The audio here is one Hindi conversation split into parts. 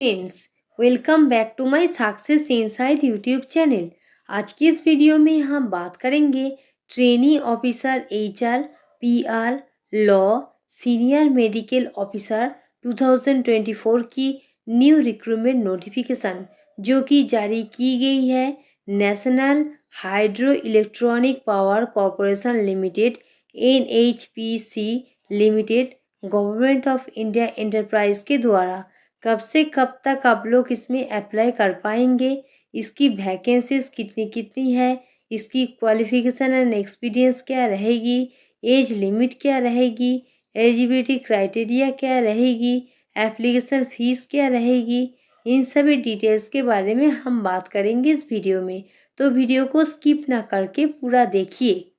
Friends, welcome back to my success inside YouTube channel. आज की इस वीडियो में हम बात करेंगे trainee officer HR, PR, law, senior medical officer 2024 की न्यू रिक्रूटमेंट नोटिफिकेशन जो कि जारी की गई है national hydro electronic power corporation limited NHPC limited government of India enterprise के द्वारा। कब से कब तक आप लोग इसमें अप्लाई कर पाएंगे, इसकी वैकेंसीज कितनी कितनी है, इसकी क्वालिफिकेशन एंड एक्सपीरियंस क्या रहेगी, एज लिमिट क्या रहेगी, एलिजिबिलिटी क्राइटेरिया क्या रहेगी, एप्लीकेशन फ़ीस क्या रहेगी, इन सभी डिटेल्स के बारे में हम बात करेंगे इस वीडियो में। तो वीडियो को स्किप ना करके पूरा देखिए।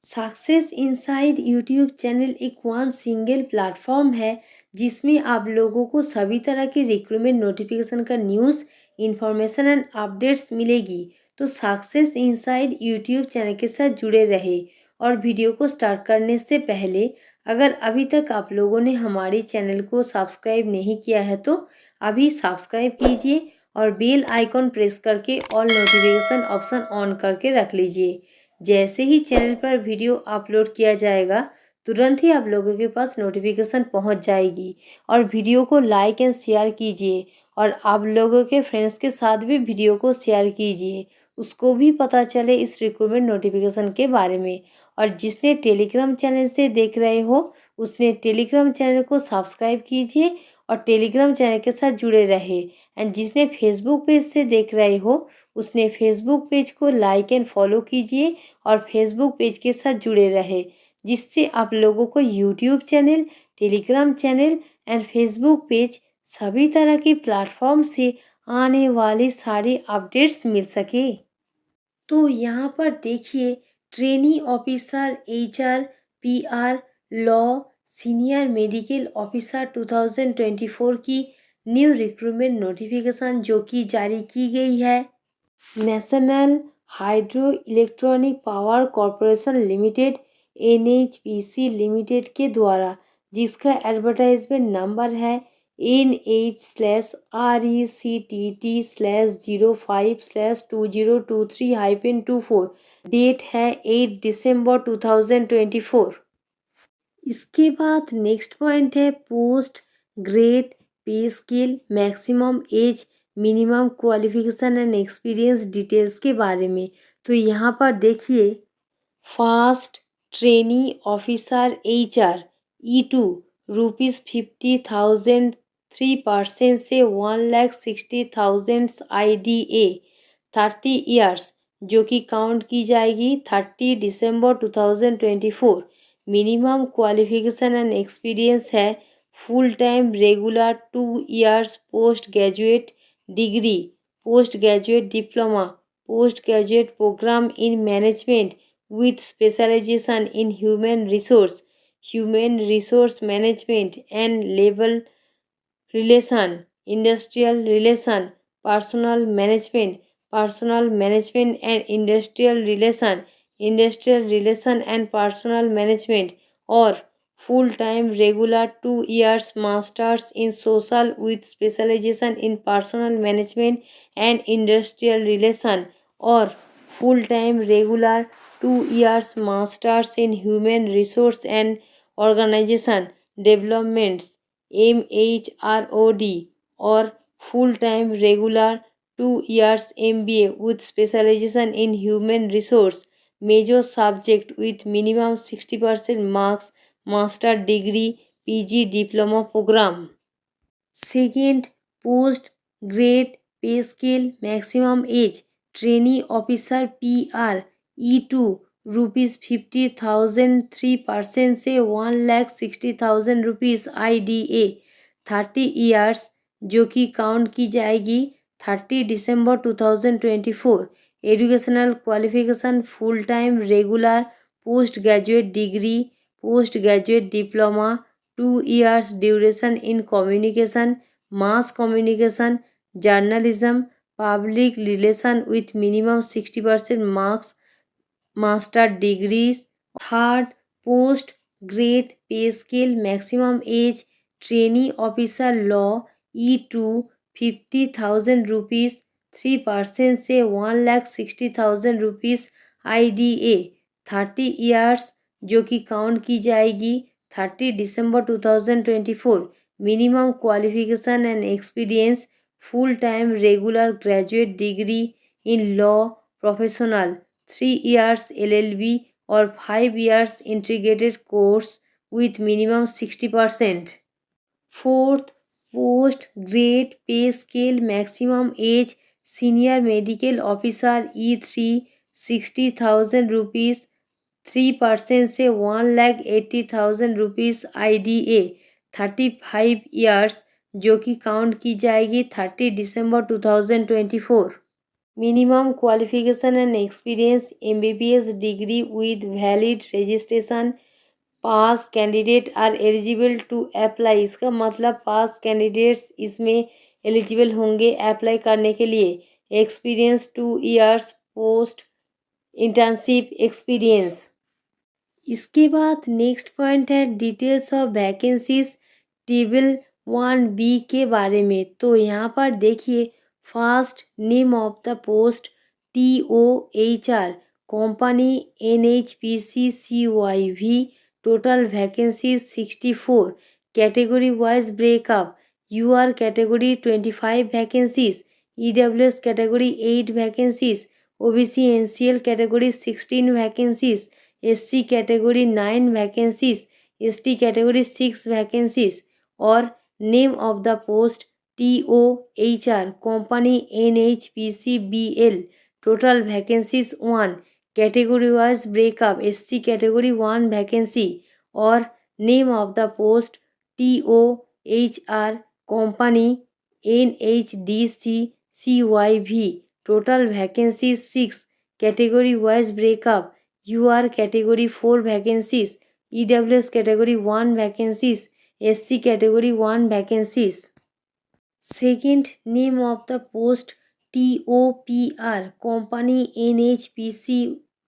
सक्सेस इनसाइड यूट्यूब चैनल एक वन सिंगल प्लेटफॉर्म है जिसमें आप लोगों को सभी तरह की रिक्रूटमेंट नोटिफिकेशन का न्यूज़, इंफॉर्मेशन एंड अपडेट्स मिलेगी। तो सक्सेस इनसाइड यूट्यूब चैनल के साथ जुड़े रहे। और वीडियो को स्टार्ट करने से पहले अगर अभी तक आप लोगों ने हमारे चैनल को सब्सक्राइब नहीं किया है तो अभी सब्सक्राइब कीजिए और बेल आइकॉन प्रेस करके ऑल नोटिफिकेशन ऑप्शन ऑन करके रख लीजिए। जैसे ही चैनल पर वीडियो अपलोड किया जाएगा तुरंत ही आप लोगों के पास नोटिफिकेशन पहुंच जाएगी। और वीडियो को लाइक एंड शेयर कीजिए और आप लोगों के फ्रेंड्स के साथ भी वीडियो को शेयर कीजिए, उसको भी पता चले इस रिक्रूटमेंट नोटिफिकेशन के बारे में। और जिसने टेलीग्राम चैनल से देख रहे हो उसने टेलीग्राम चैनल को सब्सक्राइब कीजिए और टेलीग्राम चैनल के साथ जुड़े रहे। एंड जिसने फेसबुक पेज से देख रहे हो उसने फेसबुक पेज को लाइक एंड फॉलो कीजिए और फेसबुक पेज के साथ जुड़े रहे, जिससे आप लोगों को YouTube channel, Telegram channel and Facebook page सभी तरह के प्लेटफॉर्म से आने वाली सारी अपडेट्स मिल सके। तो यहाँ पर देखिए trainee officer HR, PR, law, senior medical officer 2024 की न्यू रिक्रूटमेंट नोटिफिकेशन जो कि जारी की गई है national hydro electronic power corporation limited NHPC limited के द्वारा, जिसका एडवर्टाइजमेंट नंबर है NH/RECTT/05/2023-24। डेट है 8 दिसंबर 2024। इसके बाद नेक्स्ट पॉइंट है post grade pay scale, maximum age, minimum qualification and experience details के बारे में। तो यहाँ पर देखिए fast trainee officer HR E2 ₹50,000 3% से 1,60,000 IDA 30 ईयर्स जो कि काउंट की जाएगी 30 दिसंबर 2024। मिनिमम क्वालिफिकेशन एंड एक्सपीरियंस है full time regular 2 years post graduate degree, post graduate diploma, post graduate programme in management with specialization in human resource management and labor relation, industrial relation, personal management and industrial relation and personal management, or full-time regular 2 years masters in social with specialization in personal management and industrial relation, or full-time regular 2 years masters in human resource and organization developments MHROD, or full-time regular 2 years MBA with specialization in human resource major subject with minimum 60% marks master degree PG diploma program. Second, post grade pay scale, maximum age trainee officer PR E2 ₹50,000 3% से 1,60,000 रुपीज़ IDA 30 ईयर्स जो कि काउंट की जाएगी 30 दिसंबर 2024। Educational qualification full time regular post graduate degree, post graduate diploma, 2 years duration in communication, mass communication, journalism, public relation with minimum 60% marks, master degrees. Third, post grade pay scale, maximum age trainee officer law E2 50,000 rupees, 3% से 1,60,000 रुपीज़ IDA 30 ईयर्स जो कि काउंट की जाएगी 30 दिसंबर 2024। Minimum qualification and experience full time regular graduate degree in law professional 3 years LLB और 5 years integrated course with minimum 60%. Fourth, post grade pay scale maximum age senior medical officer E3 60,000 rupees, 3% से 1,80,000 रुपीज़ IDA 35 ईयर्स जो कि काउंट की जाएगी 30 दिसंबर 2024। Minimum qualification and experience MBBS degree with valid registration. Pass candidate are eligible to apply, इसका मतलब पास कैंडिडेट्स इसमें एलिजिबल होंगे अप्लाई करने के लिए। Experience 2 years post internship experience. इसके बाद नेक्स्ट पॉइंट है details of vacancies table 1B के बारे में। तो यहाँ पर देखिए first name of the post TOHR company NHPC CYV total vacancies 64 category wise breakup UR category 25 vacancies EWS category 8 vacancies OBC NCL category 16 vacancies SC category 9 vacancies ST category 6 vacancies और name of the post TOHR company NHPC BL total vacancies 1 category wise breakup SC category 1 vacancy और name of the post TOHR company NHDC CYV total vacancies 6 category wise breakup UR category 4 vacancies EWS category 1 vacancies SC category 1 vacancies। Second name of the post TOPR company NHPC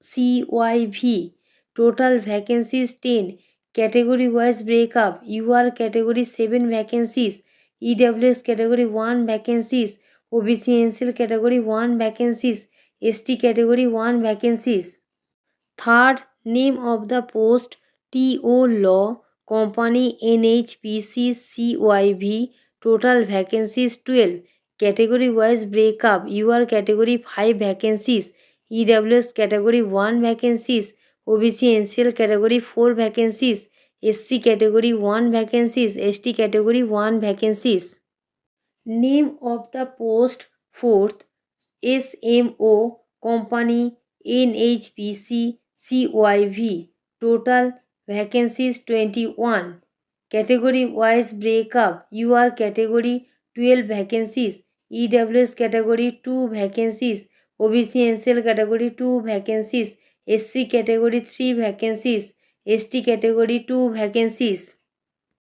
CYV total vacancies 10 category wise breakup UR category 7 vacancies EWS category 1 vacancies OBC NCL category 1 vacancies ST category 1 vacancies। Third name of the post TO Law company NHPC CYV total vacancies 12 category wise breakup UR category 5 vacancies EWS category 1 vacancies OBC NCL category 4 vacancies SC category 1 vacancies ST category 1 vacancies। Name of the post fourth SMO company NHPC CYV total vacancies 21 category wise breakup UR category 12 vacancies EWS category 2 vacancies OBC NCL category 2 vacancies SC category 3 vacancies ST category 2 vacancies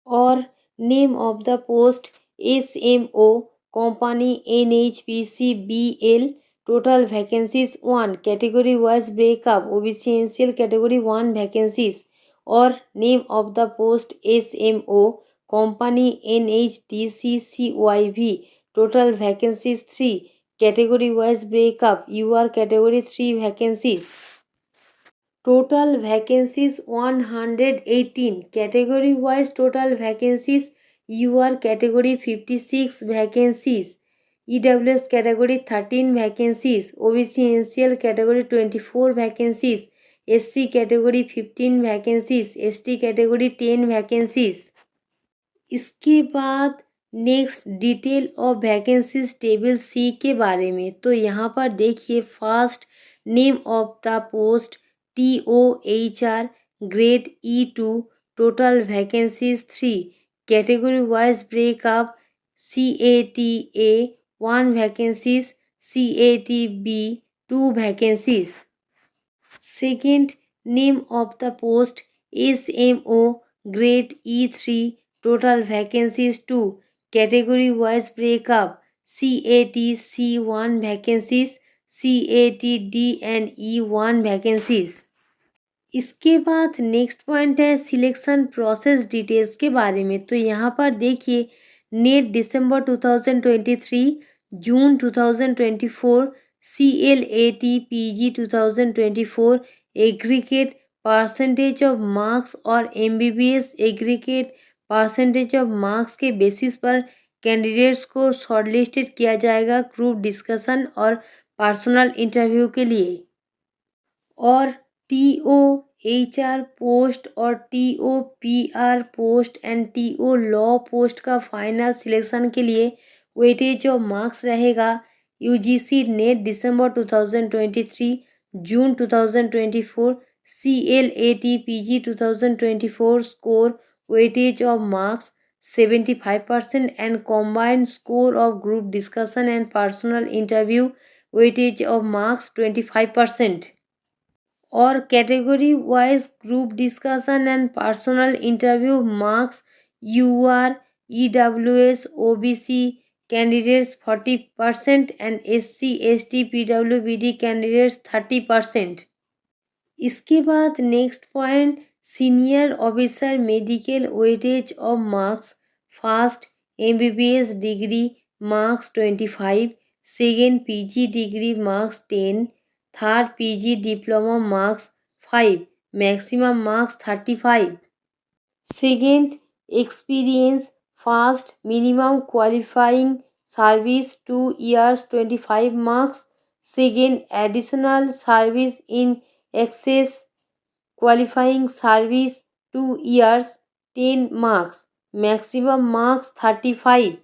और name of the post SMO company NHPC BL total vacancies 1 category wise breakup OBC NCL category 1 vacancies और name of the post SMO company NHDC CYV total vacancies 3 category wise breakup UR category 3 vacancies। Total vacancies 118 category wise total vacancies UR category 56 vacancies EWS category 13 vacancies OBC NCL category 24 vacancies SC category 15 vacancies ST category 10 vacancies। इसके बाद next detail of vacancies table C के बारे में। तो यहाँ पर देखिए first name of the post TOHR grade E2 total vacancies 3 category wise breakup CATA 1 vacancies CATB 2 vacancies. Second name of the post SMO grade E3 total vacancies 2 category wise breakup CATC 1 vacancies CATD and E 1 vacancies। इसके बाद नेक्स्ट पॉइंट है सिलेक्शन प्रोसेस डिटेल्स के बारे में। तो यहाँ पर देखिए net December 2023, June 2024, CLAT PG 2024, aggregate percentage of marks और MBBS aggregate percentage of marks के बेसिस पर कैंडिडेट्स को शॉर्टलिस्टेड किया जाएगा ग्रुप डिस्कशन और पर्सनल इंटरव्यू के लिए। और TOHR पोस्ट और TOPR post and TO law post का फाइनल सिलेक्शन के लिए वेटेज ऑफ मार्क्स रहेगा UGC net December 2023, June 2024, CLAT PG 2024 score weightage of marks 75% and combined score of group discussion and personal interview weightage of marks 25%. और category wise group discussion and personal interview marks UR EWS OBC candidates 40% and SC ST PWBD candidates 30%। इसके बाद next point senior officer medical weightage of marks first MBBS degree marks 25, second PG degree marks 10, third PG diploma marks 5, maximum marks 35। Second experience first minimum qualifying service 2 years 25 marks, second additional service in excess qualifying service 2 years 10 marks, maximum marks 35।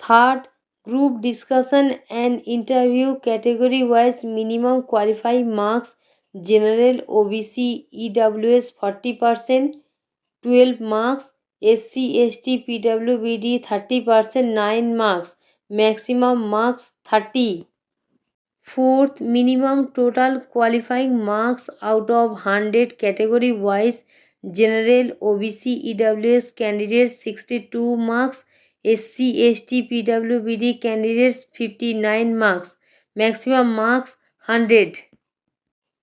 Third, group discussion and interview category wise minimum qualifying marks general OBC EWS 40%, 12 marks, SC ST PWBD 30%, 9 marks, maximum marks 30। Fourth, minimum total qualifying marks out of 100 category wise general OBC EWS candidates 62 marks, SC ST PWBD candidates 59 marks, maximum marks 100।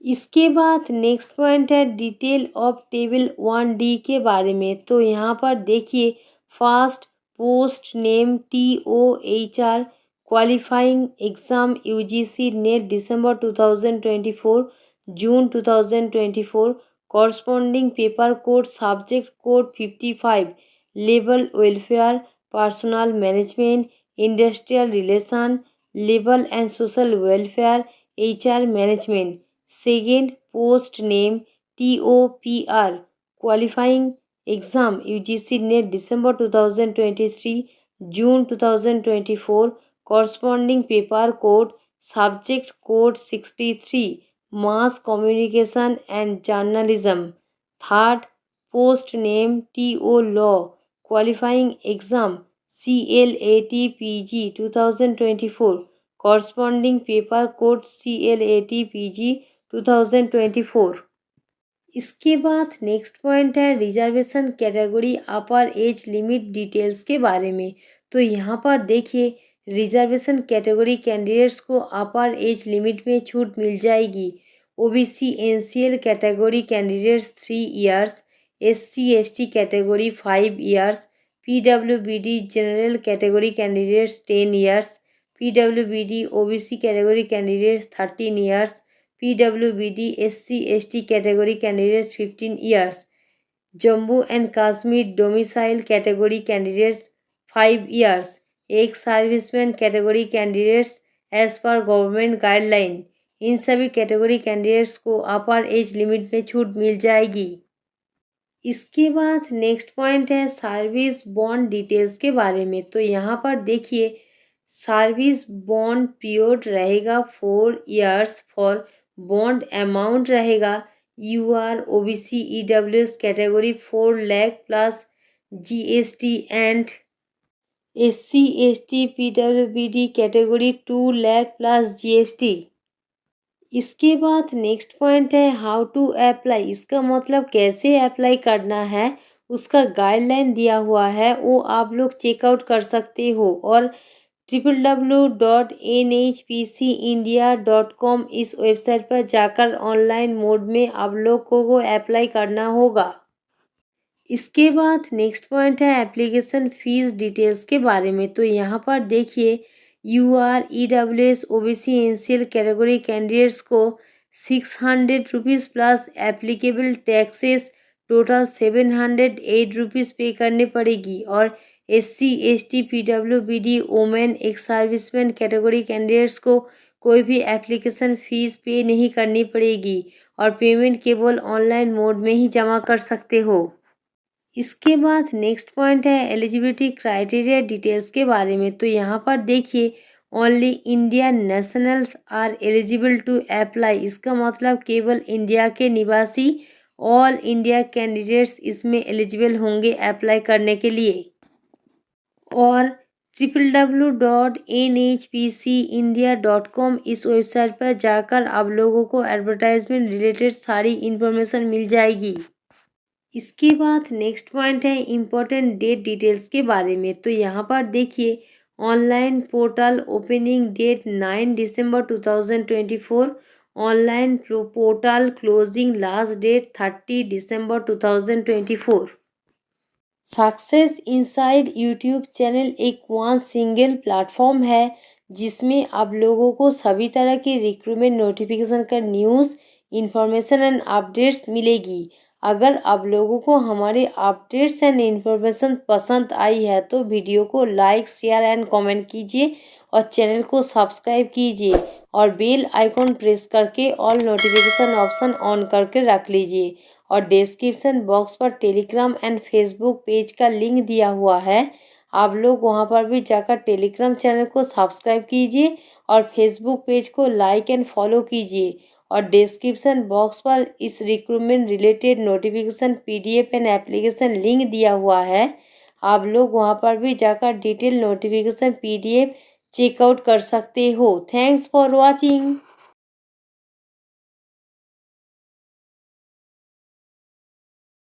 इसके बाद नेक्स्ट पॉइंट है डिटेल ऑफ टेबल 1D के बारे में। तो यहाँ पर देखिए first post name TOHR qualifying exam UGC net December 2024, June 2024, corresponding paper code subject code 55, labour welfare, personal management, industrial relation, labour and social welfare, HR management. Second post name TOPR qualifying exam UGC net December 2023, June 2024, corresponding paper code subject code 63, mass communication and journalism. Third post name TO law qualifying exam CLAT PG 2024, corresponding paper code CLAT PG 2024। इसके बाद नेक्स्ट पॉइंट है रिजर्वेशन कैटेगरी अपर एज लिमिट डिटेल्स के बारे में। तो यहाँ पर देखिए रिजर्वेशन कैटेगरी कैंडिडेट्स को अपर एज लिमिट में छूट मिल जाएगी। OBC NCL category candidates 3 years, SC ST category 5 years, PWBD general category candidates 10 years, PWBD OBC category candidates 13 years, PWBD SC ST category candidates 15 years, Jammu and Kashmir domicile category candidates 5 years, एक serviceman category candidates as per government guideline. इन सभी कैटेगरी कैंडिडेट्स को अपर एज लिमिट में छूट मिल जाएगी। इसके बाद नेक्स्ट पॉइंट है सर्विस बॉन्ड डिटेल्स के बारे में। तो यहाँ पर देखिए सर्विस बॉन्ड पीरियड रहेगा 4 years फॉर बॉन्ड अमाउंट रहेगा UR OBC EWS category 4 lakh plus GST and SC ST PWBD category 2 lakh plus GST। इसके बाद नेक्स्ट पॉइंट है हाउ टू अप्लाई। इसका मतलब कैसे अप्लाई करना है उसका गाइडलाइन दिया हुआ है, वो आप लोग चेकआउट कर सकते हो। और www.nhpcindia.com इस वेबसाइट पर जाकर ऑनलाइन मोड में आप लोग को अप्लाई करना होगा। इसके बाद नेक्स्ट पॉइंट है एप्लीकेशन फीस डिटेल्स के बारे में। तो यहाँ पर देखिए UR EWS OBC NCL category candidates को 600 rupees plus applicable taxes total 708 rupees pay करने पड़ेगी। और SC ST PWBD women ex serviceman category candidates को कोई भी एप्लीकेशन फ़ीस पे नहीं करनी पड़ेगी और पेमेंट केवल ऑनलाइन मोड में ही जमा कर सकते हो। इसके बाद नेक्स्ट पॉइंट है एलिजिबिलिटी क्राइटेरिया डिटेल्स के बारे में। तो यहाँ पर देखिए only India nationals are eligible to apply. इसका मतलब केवल इंडिया के निवासी ऑल इंडिया कैंडिडेट्स इसमें एलिजिबल होंगे अप्लाई करने के लिए। और www.nhpcindia.com इस वेबसाइट पर जाकर आप लोगों को एडवर्टाइजमेंट रिलेटेड सारी इन्फॉर्मेशन मिल जाएगी। इसके बाद नेक्स्ट पॉइंट है इम्पोर्टेंट डेट डिटेल्स के बारे में। तो यहाँ पर देखिए ऑनलाइन पोर्टल ओपनिंग डेट 9 दिसंबर 2024, online portal closing last date 30 दिसंबर 2024। सक्सेस इनसाइड यूट्यूब चैनल एक वन सिंगल प्लेटफॉर्म है जिसमें आप लोगों को सभी तरह की रिक्रूटमेंट नोटिफिकेशन का न्यूज़ इन्फॉर्मेशन एंड अपडेट्स मिलेगी। अगर आप लोगों को हमारे अपडेट्स एंड इन्फॉर्मेशन पसंद आई है तो वीडियो को लाइक शेयर एंड कमेंट कीजिए और चैनल को सब्सक्राइब कीजिए और बेल आइकॉन प्रेस करके ऑल नोटिफिकेशन ऑप्शन ऑन करके रख लीजिए। और डिस्क्रिप्शन बॉक्स पर टेलीग्राम एंड फेसबुक पेज का लिंक दिया हुआ है, आप लोग वहां पर भी जाकर टेलीग्राम चैनल को सब्सक्राइब कीजिए और फेसबुक पेज को लाइक एंड फॉलो कीजिए। और डिस्क्रिप्शन बॉक्स पर इस recruitment related notification PDF and application link दिया हुआ है, आप लोग वहां पर भी जाकर डिटेल नोटिफिकेशन पीडीएफ चेकआउट कर सकते हो। Thanks for watching.